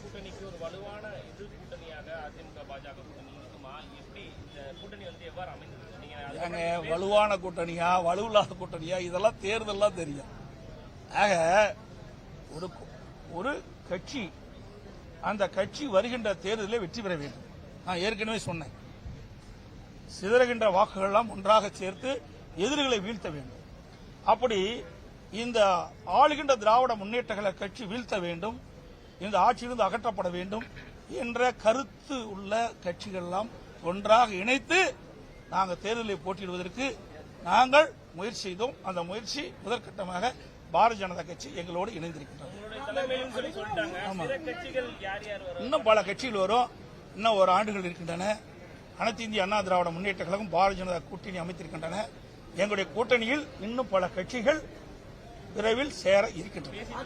கூட்டணிக்கு ஒரு வலுவான எதிர் கூட்டணியாக அதிமுக பாஜக கூட்டணி இருக்குமா? எப்படி இந்த கூட்டணி எவ்வாறு அமைந்தது? வலுவான கூட்டணியா வலுவில்லாத கூட்டணியா இதெல்லாம் தேர்தல்லாம் தெரியும். ஆக ஒரு கட்சி அந்த கட்சி வருகின்ற தேர்தலில் வெற்றி பெற வேண்டும். நான் ஏற்கனவே சொன்னேன், சிதறுகின்ற வாக்குகள் எல்லாம் ஒன்றாக சேர்த்து எதிரிகளை வீழ்த்த வேண்டும். அப்படி இந்த ஆளுகின்ற திராவிட முன்னேற்ற கழக கட்சி வீழ்த்த வேண்டும், இந்த ஆட்சியிலிருந்து அகற்றப்பட வேண்டும் என்ற கருத்து உள்ள கட்சிகள் எல்லாம் ஒன்றாக இணைத்து நாங்கள் தேர்தலில் போட்டியிடுவதற்கு நாங்கள் முயற்சி செய்தோம். அந்த முயற்சி முதற்கட்டமாக பாரதிய ஜனதா கட்சி எங்களோடு இணைந்திருக்கின்றது. இன்னும் பல கட்சிகள் வரும். இன்னும் ஒரு ஆண்டுகள் இருக்கின்றன. அனைத்து இந்திய அண்ணா திராவிட முன்னேற்ற கழகம் பாரதிய ஜனதா கூட்டணி அமைத்திருக்கின்றன. எங்களுடைய கூட்டணியில் இன்னும் பல கட்சிகள் விரைவில் சேர இருக்கின்றன.